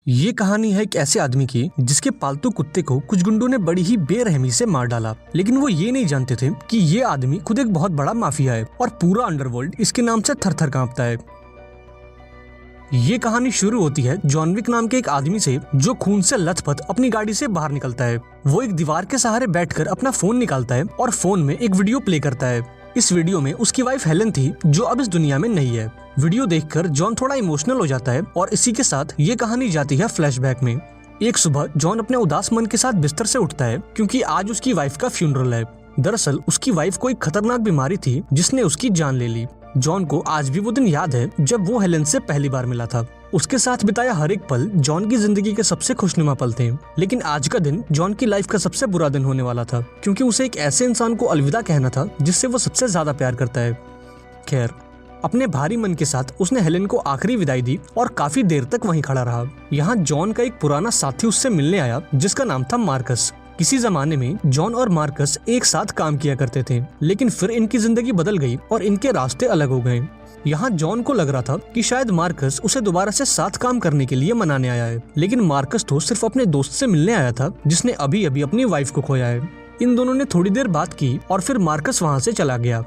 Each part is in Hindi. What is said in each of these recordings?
ये कहानी है एक ऐसे आदमी की जिसके पालतू कुत्ते को कुछ गुंडों ने बड़ी ही बेरहमी से मार डाला, लेकिन वो ये नहीं जानते थे कि ये आदमी खुद एक बहुत बड़ा माफिया है और पूरा अंडरवर्ल्ड इसके नाम से थर-थर कांपता है। ये कहानी शुरू होती है जॉन विक नाम के एक आदमी से जो खून से लथपथ अपनी गाड़ी से बाहर निकलता है। वो एक दीवार के सहारे बैठकर अपना फोन निकालता है और फोन में एक वीडियो प्ले करता है। इस वीडियो में उसकी वाइफ हेलन थी जो अब इस दुनिया में नहीं है। वीडियो देखकर जॉन थोड़ा इमोशनल हो जाता है और इसी के साथ ये कहानी जाती है फ्लैशबैक में। एक सुबह जॉन अपने उदास मन के साथ बिस्तर से उठता है क्योंकि आज उसकी वाइफ का फ्यूनरल है। दरअसल उसकी वाइफ को एक खतरनाक बीमारी थी जिसने उसकी जान ले ली। जॉन को आज भी वो दिन याद है जब वो हेलन से पहली बार मिला था। उसके साथ बिताया हर एक पल जॉन की जिंदगी के सबसे खुशनुमा पल थे, लेकिन आज का दिन जॉन की लाइफ का सबसे बुरा दिन होने वाला था क्योंकि उसे एक ऐसे इंसान को अलविदा कहना था जिससे वो सबसे ज्यादा प्यार करता है। खैर, अपने भारी मन के साथ उसने हेलेन को आखिरी विदाई दी और काफी देर तक वहीं खड़ा रहा। यहाँ जॉन का एक पुराना साथी उससे मिलने आया जिसका नाम था मार्कस। किसी जमाने में जॉन और मार्कस एक साथ काम किया करते थे, लेकिन फिर इनकी जिंदगी बदल गई और इनके रास्ते अलग हो गए। यहाँ जॉन को लग रहा था कि शायद मार्कस उसे दोबारा से साथ काम करने के लिए मनाने आया है, लेकिन मार्कस तो सिर्फ अपने दोस्त से मिलने आया था जिसने अभी अभी अपनी वाइफ को खोया है। इन दोनों ने थोड़ी देर बात की और फिर मार्कस वहाँ से चला गया।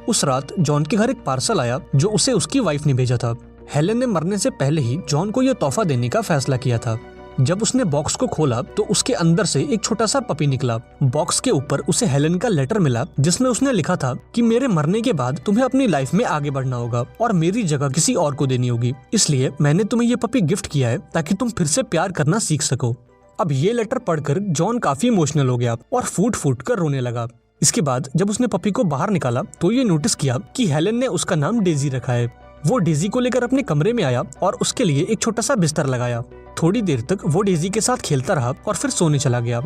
उस रात जॉन के घर एक पार्सल आया जो उसे उसकी वाइफ ने भेजा था। हेलेन ने मरने से पहले ही जॉन को यह तोहफा देने का फैसला किया था। जब उसने बॉक्स को खोला तो उसके अंदर से एक छोटा सा पपी निकला। बॉक्स के ऊपर उसे हेलेन का लेटर मिला जिसमें उसने लिखा था कि मेरे मरने के बाद तुम्हें अपनी लाइफ में आगे बढ़ना होगा और मेरी जगह किसी और को देनी होगी, इसलिए मैंने तुम्हें ये पपी गिफ्ट किया है ताकि तुम फिर से प्यार करना सीख सको। अब ये लेटर पढ़कर जॉन काफी इमोशनल हो गया और फूट फूट कर रोने लगा। इसके बाद जब उसने पपी को बाहर निकाला तो ये नोटिस किया कि हेलेन ने उसका नाम डेजी रखा है। वो डेजी को लेकर अपने कमरे में आया और उसके लिए एक छोटा सा बिस्तर लगाया। थोड़ी देर तक वो डेजी के साथ खेलता रहा और फिर सोने चला गया।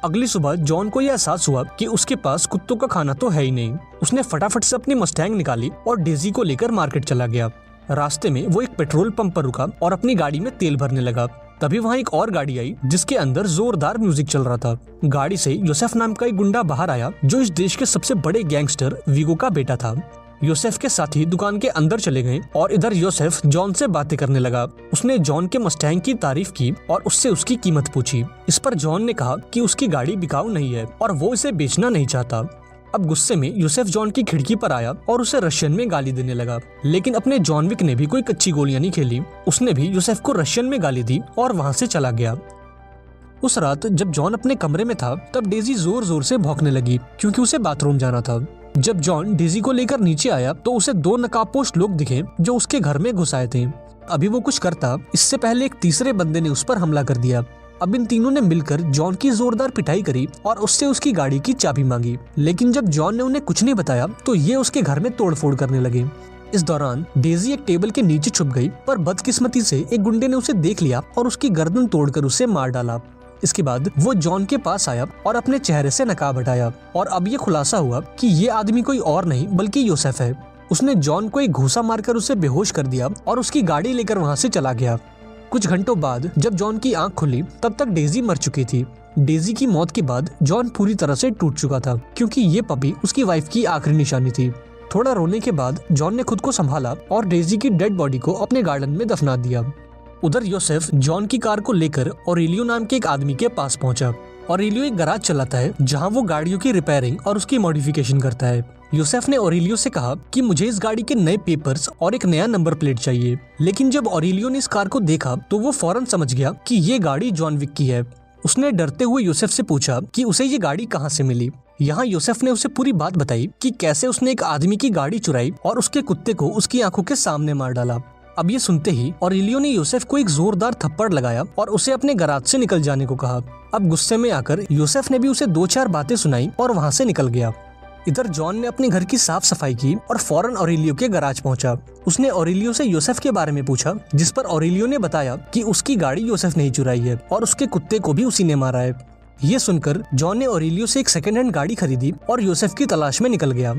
अगली सुबह जॉन को यह एहसास हुआ कि उसके पास कुत्तों का खाना तो है ही नहीं। उसने फटाफट से अपनी मस्टैंग निकाली और डेजी को लेकर मार्केट चला गया। रास्ते में वो एक पेट्रोल पंप पर रुका और अपनी गाड़ी में तेल भरने लगा। तभी वहाँ एक और गाड़ी आई जिसके अंदर जोरदार म्यूजिक चल रहा था। गाड़ी से योसेफ नाम का एक गुंडा बाहर आया जो इस देश के सबसे बड़े गैंगस्टर वीगो का बेटा था। योसेफ के साथी दुकान के अंदर चले गए और इधर योसेफ जॉन से बातें करने लगा। उसने जॉन के मस्टैंग की तारीफ की और उससे उसकी कीमत पूछी। इस पर जॉन ने कहा कि उसकी गाड़ी बिकाऊ नहीं है और वो इसे बेचना नहीं चाहता। अब गुस्से में योसेफ जॉन की खिड़की पर आया और उसे रशियन में गाली देने लगा, लेकिन अपने जॉन विक ने भी कोई कच्ची गोलियां नहीं खेली। उसने भी योसेफ को रशियन में गाली दी और वहाँ से चला गया। उस रात जब जॉन अपने कमरे में था तब डेजी जोर जोर से भौंकने लगी क्योंकि उसे बाथरूम जाना था। जब जॉन डेजी को लेकर नीचे आया तो उसे दो नकाबपोश लोग दिखे जो उसके घर में घुस आए थे। अभी वो कुछ करता इससे पहले एक तीसरे बंदे ने उस पर हमला कर दिया। अब इन तीनों ने मिलकर जॉन की जोरदार पिटाई करी और उससे उसकी गाड़ी की चाबी मांगी, लेकिन जब जॉन ने उन्हें कुछ नहीं बताया तो ये उसके घर में तोड़फोड़ करने लगे। इस दौरान डेजी एक टेबल के नीचे छुप गई, पर बदकिस्मती से एक गुंडे ने उसे देख लिया और उसकी गर्दन तोड़कर उसे मार डाला। इसके बाद वो जॉन के पास आया और अपने चेहरे से नकाब हटाया और अब ये खुलासा हुआ कि ये आदमी कोई और नहीं बल्कि योसेफ है। उसने जॉन को एक घूंसा मारकर उसे बेहोश कर दिया और उसकी गाड़ी लेकर वहाँ से चला गया। कुछ घंटों बाद जब जॉन की आंख खुली तब तक डेजी मर चुकी थी। डेजी की मौत के बाद जॉन पूरी तरह से टूट चुका था क्योंकि ये पपी उसकी वाइफ की आखिरी निशानी थी। थोड़ा रोने के बाद जॉन ने खुद को संभाला और डेजी की डेड बॉडी को अपने गार्डन में दफना दिया। उधर योसेफ जॉन की कार को लेकर ऑरेलियो नाम के एक आदमी के पास पहुंचा। ऑरेलियो एक गैराज चलाता है जहां वो गाड़ियों की रिपेयरिंग और उसकी मॉडिफिकेशन करता है। योसेफ ने ऑरेलियो से कहा कि मुझे इस गाड़ी के नए पेपर्स और एक नया नंबर प्लेट चाहिए, लेकिन जब ऑरेलियो ने इस कार को देखा तो वो फौरन समझ गया कि ये गाड़ी जॉन विक की है। उसने डरते हुए योसेफ से पूछा कि उसे ये गाड़ी कहाँ से मिली। यहाँ योसेफ ने उसे पूरी बात बताई कि कैसे उसने एक आदमी की गाड़ी चुराई और उसके कुत्ते को उसकी आंखों के सामने मार डाला। अब ये सुनते ही ऑरेलियो ने योसेफ को एक जोरदार थप्पड़ लगाया और उसे अपने गैराज से निकल जाने को कहा। अब गुस्से में आकर योसेफ ने भी उसे दो चार बातें सुनाई और वहाँ से निकल गया। इधर जॉन ने अपने घर की साफ सफाई की और फौरन ऑरेलियो के गैराज पहुंचा। उसने ऑरेलियो से योसेफ के बारे में पूछा, जिस पर ऑरेलियो ने बताया कि उसकी गाड़ी योसेफ ने ही चुराई है और उसके कुत्ते को भी उसी ने मारा है। ये सुनकर जॉन ने ऑरेलियो से एक सेकेंड हैंड गाड़ी खरीदी और योसेफ की तलाश में निकल गया।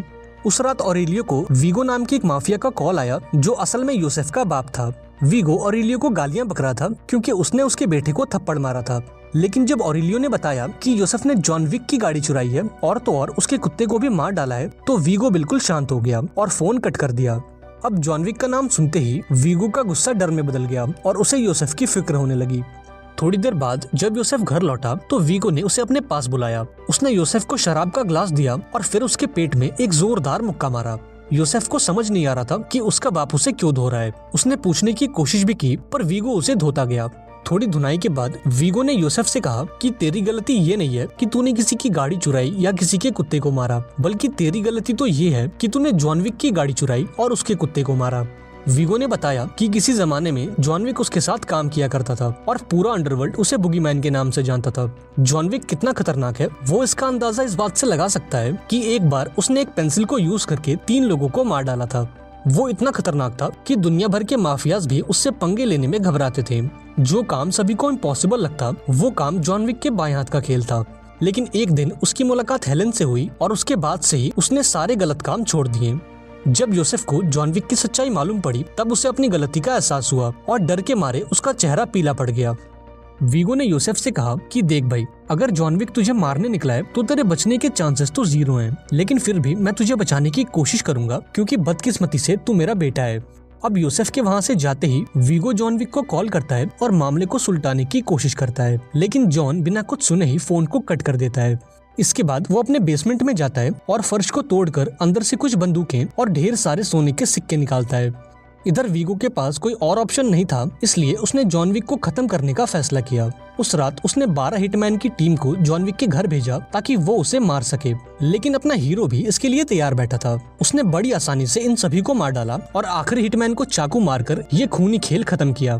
उस रात ऑरेलियो को वीगो नाम की एक माफिया का कॉल आया जो असल में योसेफ का बाप था। वीगो ऑरेलियो को गालियां बक रहा था क्योंकि उसने उसके बेटे को थप्पड़ मारा था, लेकिन जब ऑरेलियो ने बताया कि योसेफ ने जॉन विक की गाड़ी चुराई है और तो और उसके कुत्ते को भी मार डाला है तो वीगो बिल्कुल शांत हो गया और फोन कट कर दिया। अब जॉन विक का नाम सुनते ही वीगो का गुस्सा डर में बदल गया और उसे योसेफ की फिक्र होने लगी। थोड़ी देर बाद जब योसेफ घर लौटा तो वीगो ने उसे अपने पास बुलाया। उसने योसेफ को शराब का ग्लास दिया और फिर उसके पेट में एक जोरदार मुक्का मारा। योसेफ को समझ नहीं आ रहा था कि उसका बाप उसे क्यों धो रहा है। उसने पूछने की कोशिश भी की पर वीगो उसे धोता गया। थोड़ी धुनाई के बाद वीगो ने योसेफ से कहा कि तेरी गलती ये नहीं है कि तूने किसी की गाड़ी चुराई या किसी के कुत्ते को मारा, बल्कि तेरी गलती तो ये है कि तूने जॉन विक की गाड़ी चुराई और उसके कुत्ते को मारा। वीगो ने बताया कि किसी जमाने में जॉन विक उसके साथ काम किया करता था और पूरा अंडरवर्ल्ड उसे बुगीमैन के नाम से जानता था। जॉन विक कितना खतरनाक है वो इसका अंदाजा इस बात से लगा सकता है कि एक बार उसने एक पेंसिल को यूज करके 3 लोगों को मार डाला था। वो इतना खतरनाक था कि दुनिया भर के माफियाज भी उससे पंगे लेने में घबराते थे। जो काम सभी को इम्पॉसिबल लगता वो काम जॉन विक के बाएं हाथ का खेल था। लेकिन एक दिन उसकी मुलाकात हेलन से हुई और उसके बाद से ही उसने सारे गलत काम छोड़ दिए। जब योसेफ को जॉन विक की सच्चाई मालूम पड़ी तब उसे अपनी गलती का एहसास हुआ और डर के मारे उसका चेहरा पीला पड़ गया। वीगो ने योसेफ से कहा कि देख भाई, अगर जॉन विक तुझे मारने निकला है तो तेरे बचने के चांसेस तो 0 हैं, लेकिन फिर भी मैं तुझे बचाने की कोशिश करूंगा क्योंकि बदकिस्मती से तू मेरा बेटा है। अब योसेफ के वहाँ से जाते ही वीगो जॉन विक को कॉल करता है और मामले को सुलटाने की कोशिश करता है, लेकिन जॉन बिना कुछ सुने ही फोन को कट कर देता है। इसके बाद वो अपने बेसमेंट में जाता है और फर्श को तोड़कर अंदर से कुछ बंदूकें और ढेर सारे सोने के सिक्के निकालता है। इधर वीगो के पास कोई और ऑप्शन नहीं था, इसलिए उसने जॉन विक को खत्म करने का फैसला किया। उस रात उसने 12 हिटमैन की टीम को जॉन विक के घर भेजा ताकि वो उसे मार सके, लेकिन अपना हीरो भी इसके लिए तैयार बैठा था। उसने बड़ी आसानी से इन सभी को मार डाला और आखिरी हिटमैन को चाकू मारकर ये खूनी खेल खत्म किया।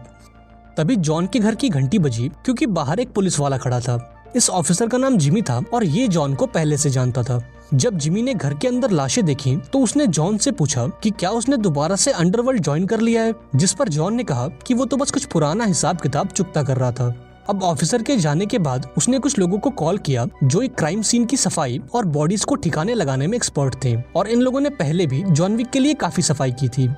तभी जॉन के घर की घंटी बजी क्योंकि बाहर एक पुलिस वाला खड़ा था। इस ऑफिसर का नाम जिमी था और ये जॉन को पहले से जानता था। जब जिमी ने घर के अंदर लाशें देखी तो उसने जॉन से पूछा कि क्या उसने दोबारा से अंडरवर्ल्ड ज्वाइन कर लिया है, जिस पर जॉन ने कहा कि वो तो बस कुछ पुराना हिसाब किताब चुकता कर रहा था। अब ऑफिसर के जाने के बाद उसने कुछ लोगों को कॉल किया जो एक क्राइम सीन की सफाई और बॉडीज को ठिकाने लगाने में एक्सपर्ट थे, और इन लोगों ने पहले भी जॉन विक के लिए काफी सफाई की थी।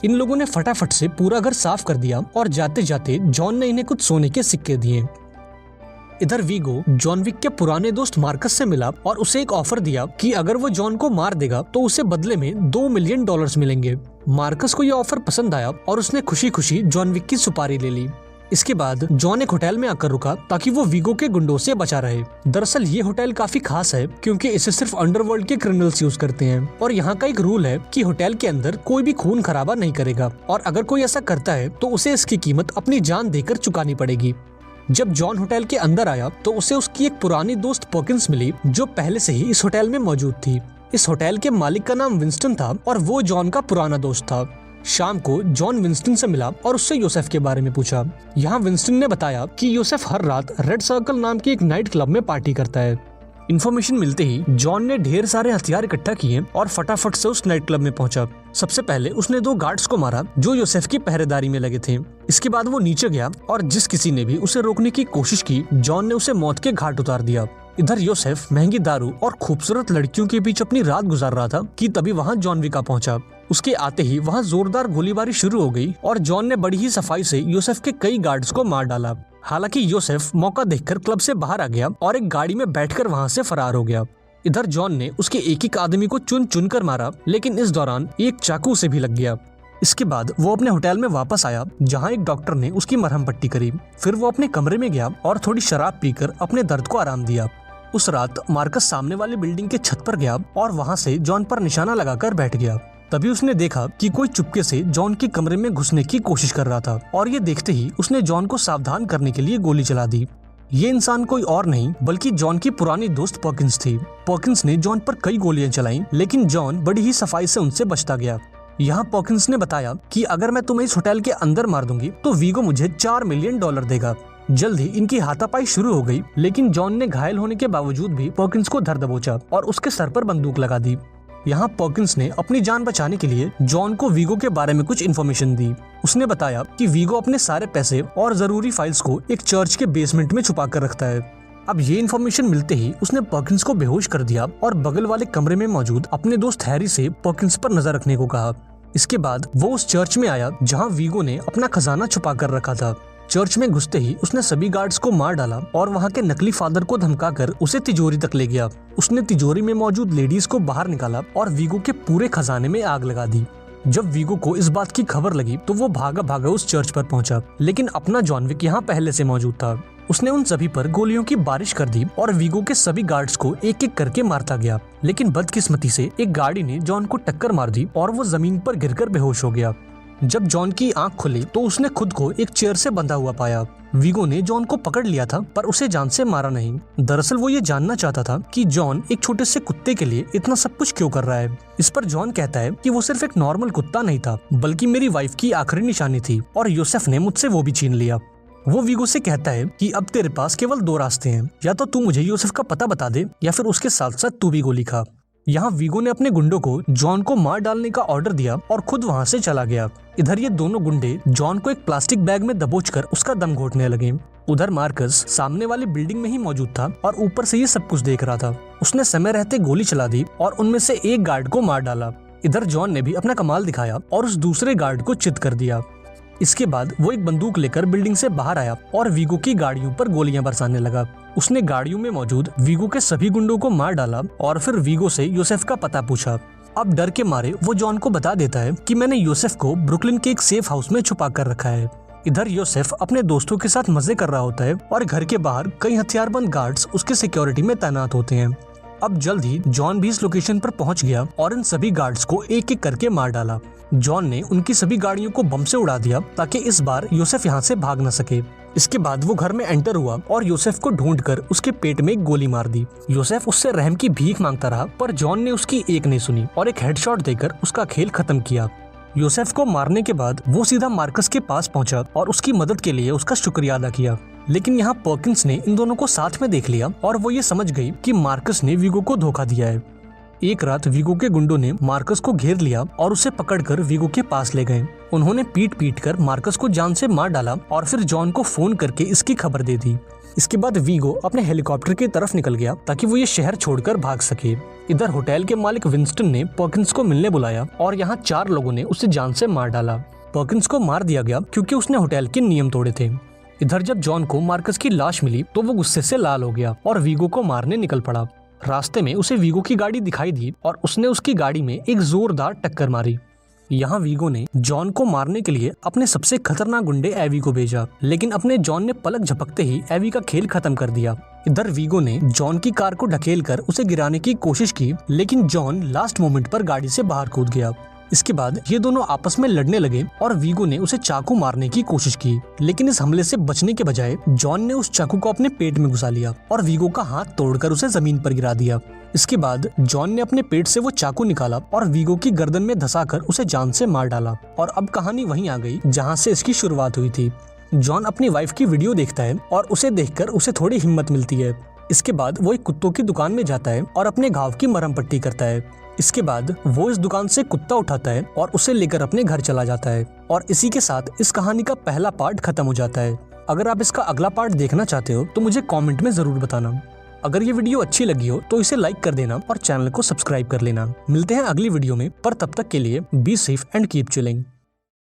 इन लोगों ने फटाफट से पूरा घर साफ कर दिया और जाते जाते जॉन ने इन्हें कुछ सोने के सिक्के दिए। इधर वीगो जॉन विक के पुराने दोस्त मार्कस से मिला और उसे एक ऑफर दिया कि अगर वो जॉन को मार देगा तो उसे बदले में $2 मिलियन मिलेंगे। मार्कस को यह ऑफर पसंद आया और उसने खुशी खुशी जॉन विक की सुपारी ले ली। इसके बाद जॉन एक होटल में आकर रुका ताकि वो वीगो के गुंडों से बचा रहे। दरअसल ये होटल काफी खास है क्योंकि इसे सिर्फ अंडरवर्ल्ड के क्रिमिनल्स यूज करते हैं और यहाँ का एक रूल है कि होटल के अंदर कोई भी खून खराबा नहीं करेगा, और अगर कोई ऐसा करता है तो उसे इसकी कीमत अपनी जान देकर चुकानी पड़ेगी। जब जॉन होटल के अंदर आया तो उसे उसकी एक पुरानी दोस्त पॉकिंस मिली जो पहले से ही इस होटल में मौजूद थी। इस होटल के मालिक का नाम विंस्टन था और वो जॉन का पुराना दोस्त था। शाम को जॉन विंस्टन से मिला और उससे योसेफ के बारे में पूछा। यहाँ विंस्टन ने बताया कि योसेफ हर रात रेड सर्कल नाम के एक नाइट क्लब में पार्टी करता है। इन्फॉर्मेशन मिलते ही जॉन ने ढेर सारे हथियार इकट्ठा किए और फटाफट से उस नाइट क्लब में पहुंचा। सबसे पहले उसने 2 गार्ड्स को मारा जो योसेफ की पहरेदारी में लगे थे। इसके बाद वो नीचे गया और जिस किसी ने भी उसे रोकने की कोशिश की जॉन ने उसे मौत के घाट उतार दिया। इधर योसेफ महंगी दारू और खूबसूरत लड़कियों के बीच अपनी रात गुजार रहा था कि तभी वहाँ जॉन विक पहुंचा। उसके आते ही वहाँ जोरदार गोलीबारी शुरू हो गई और जॉन ने बड़ी ही सफाई से योसेफ के कई गार्ड्स को मार डाला। हालांकि योसेफ मौका देखकर क्लब से बाहर आ गया और एक गाड़ी में बैठकर वहाँ से फरार हो गया। इधर जॉन ने उसके एक एक आदमी को चुन चुन कर मारा, लेकिन इस दौरान एक चाकू से भी लग गया। इसके बाद वो अपने होटल में वापस आया जहाँ एक डॉक्टर ने उसकी मरहम पट्टी करी। फिर वो अपने कमरे में गया और थोड़ी शराब पीकर अपने दर्द को आराम दिया। उस रात मार्कस सामने वाली बिल्डिंग के छत पर गया और वहाँ से जॉन पर निशाना लगाकर बैठ गया। तभी उसने देखा कि कोई चुपके से जॉन के कमरे में घुसने की कोशिश कर रहा था और ये देखते ही उसने जॉन को सावधान करने के लिए गोली चला दी। ये इंसान कोई और नहीं बल्कि जॉन की पुरानी दोस्त पॉकिंस थी। पॉकिंस ने जॉन पर कई गोलियां चलाई, लेकिन जॉन बड़ी ही सफाई से उनसे बचता गया। यहाँ पॉकिंस ने बताया कि अगर मैं तुम्हें इस होटल के अंदर मार दूंगी तो वीगो मुझे $4 मिलियन देगा। जल्द ही इनकी हाथापाई शुरू हो गई, लेकिन जॉन ने घायल होने के बावजूद भी पॉकिंस को धर दबोचा और उसके सर पर बंदूक लगा दी। यहाँ पॉकिंस ने अपनी जान बचाने के लिए जॉन को वीगो के बारे में कुछ इन्फॉर्मेशन दी। उसने बताया कि वीगो अपने सारे पैसे और जरूरी फाइल्स को एक चर्च के बेसमेंट में छुपा कर रखता है। अब ये इन्फॉर्मेशन मिलते ही उसने पॉकिंस को बेहोश कर दिया और बगल वाले कमरे में मौजूद अपने दोस्त हैरी से पॉकिंस पर नजर रखने को कहा। इसके बाद वो उस चर्च में आया जहाँ वीगो ने अपना खजाना छुपा कर रखा था। चर्च में घुसते ही उसने सभी गार्ड्स को मार डाला और वहाँ के नकली फादर को धमकाकर उसे तिजोरी तक ले गया। उसने तिजोरी में मौजूद लेडीज को बाहर निकाला और वीगो के पूरे खजाने में आग लगा दी। जब वीगो को इस बात की खबर लगी तो वो भागा भागा उस चर्च पर पहुंचा, लेकिन अपना जॉन विक यहाँ पहले से मौजूद था। उसने उन सभी पर गोलियों की बारिश कर दी और वीगो के सभी गार्ड्स को एक एक करके मारता गया। लेकिन बदकिस्मती से एक गाड़ी ने जॉन को टक्कर मार दी और वो जमीन पर गिरकर बेहोश हो गया। जब जॉन की आंख खुली तो उसने खुद को एक चेयर से बंधा हुआ पाया। वीगो ने जॉन को पकड़ लिया था पर उसे जान से मारा नहीं। दरअसल वो ये जानना चाहता था कि जॉन एक छोटे से कुत्ते के लिए इतना सब कुछ क्यों कर रहा है। इस पर जॉन कहता है कि वो सिर्फ एक नॉर्मल कुत्ता नहीं था, बल्कि मेरी वाइफ की आखिरी निशानी थी और यूसुफ ने मुझसे वो भी छीन लिया। वो वीगो से कहता है कि अब तेरे पास केवल 2 रास्ते हैं, या तो तू मुझे यूसुफ का पता बता दे या फिर उसके साथ साथ तू भी गोली खा। यहाँ वीगो ने अपने गुंडों को जॉन को मार डालने का ऑर्डर दिया और खुद वहाँ से चला गया। इधर ये दोनों गुंडे जॉन को एक प्लास्टिक बैग में दबोचकर उसका दम घोटने लगे। उधर मार्कस सामने वाली बिल्डिंग में ही मौजूद था और ऊपर से ये सब कुछ देख रहा था। उसने समय रहते गोली चला दी और उनमें से एक गार्ड को मार डाला। इधर जॉन ने भी अपना कमाल दिखाया और उस दूसरे गार्ड को चित कर दिया। इसके बाद वो एक बंदूक लेकर बिल्डिंग से बाहर आया और वीगो की गाड़ियों पर गोलियां बरसाने लगा। उसने गाड़ियों में मौजूद वीगो के सभी गुंडों को मार डाला और फिर वीगो से यूसुफ का पता पूछा। अब डर के मारे वो जॉन को बता देता है कि मैंने यूसुफ को ब्रुकलिन के एक सेफ हाउस में छुपा कर रखा है। इधर यूसुफ अपने दोस्तों के साथ मजे कर रहा होता है और घर के बाहर कई हथियारबंद गार्ड्स उसके सिक्योरिटी में तैनात होते हैं। अब जल्द ही जॉन भी इस लोकेशन पर पहुंच गया और इन सभी गार्ड्स को एक एक करके मार डाला। जॉन ने उनकी सभी गाड़ियों को बम से उड़ा दिया ताकि इस बार यूसुफ यहाँ से भाग न सके। इसके बाद वो घर में एंटर हुआ और यूसुफ को ढूंढकर उसके पेट में एक गोली मार दी। यूसुफ उससे रहम की भीख मांगता रहा पर जॉन ने उसकी एक नहीं सुनी और एक हेडशॉट देकर उसका खेल खत्म किया। यूसुफ को मारने के बाद वो सीधा मार्कस के पास पहुंचा और उसकी मदद के लिए उसका शुक्रिया अदा किया। लेकिन यहाँ पर्किंस ने इन दोनों को साथ में देख लिया और वो ये समझ गई कि मार्कस ने वीगो को धोखा दिया है। एक रात वीगो के गुंडों ने मार्कस को घेर लिया और उसे पकड़कर वीगो के पास ले गए। उन्होंने पीट कर मार्कस को जान से मार डाला और फिर जॉन को फोन करके इसकी खबर दे दी। इसके बाद वीगो अपने हेलीकॉप्टर की तरफ निकल गया ताकि वो ये शहर छोड़कर भाग सके। इधर होटल के मालिक विंस्टन ने पर्किंस को मिलने बुलाया और यहाँ 4 लोगों ने उसे जान से मार डाला। पर्किंस को मार दिया गया क्योंकि उसने होटल के नियम तोड़े थे। इधर जब जॉन को मार्कस की लाश मिली तो वो गुस्से से लाल हो गया और वीगो को मारने निकल पड़ा। रास्ते में उसे वीगो की गाड़ी दिखाई दी और उसने उसकी गाड़ी में एक जोरदार टक्कर मारी। यहाँ वीगो ने जॉन को मारने के लिए अपने सबसे खतरनाक गुंडे एवी को भेजा, लेकिन अपने जॉन ने पलक झपकते ही एवी का खेल खत्म कर दिया। इधर वीगो ने जॉन की कार को ढकेलकर उसे गिराने की कोशिश की, लेकिन जॉन लास्ट मोमेंट पर गाड़ी से बाहर कूद गया। इसके बाद ये दोनों आपस में लड़ने लगे और वीगो ने उसे चाकू मारने की कोशिश की, लेकिन इस हमले से बचने के बजाय जॉन ने उस चाकू को अपने पेट में घुसा लिया और वीगो का हाथ तोड़कर उसे जमीन पर गिरा दिया। इसके बाद जॉन ने अपने पेट से वो चाकू निकाला और वीगो की गर्दन में धंसाकर उसे जान से मार डाला। और अब कहानी वहीं आ गई जहाँ से इसकी शुरुआत हुई थी। जॉन अपनी वाइफ की वीडियो देखता है और उसे देखकर उसे थोड़ी हिम्मत मिलती है। इसके बाद वो एक कुत्तों की दुकान में जाता है और अपने घाव की मरहम पट्टी करता है। इसके बाद वो इस दुकान से कुत्ता उठाता है और उसे लेकर अपने घर चला जाता है। और इसी के साथ इस कहानी का पहला पार्ट खत्म हो जाता है। अगर आप इसका अगला पार्ट देखना चाहते हो तो मुझे कमेंट में जरूर बताना। अगर ये वीडियो अच्छी लगी हो तो इसे लाइक कर देना और चैनल को सब्सक्राइब कर लेना। मिलते हैं अगली वीडियो में, पर तब तक के लिए be safe and keep chilling.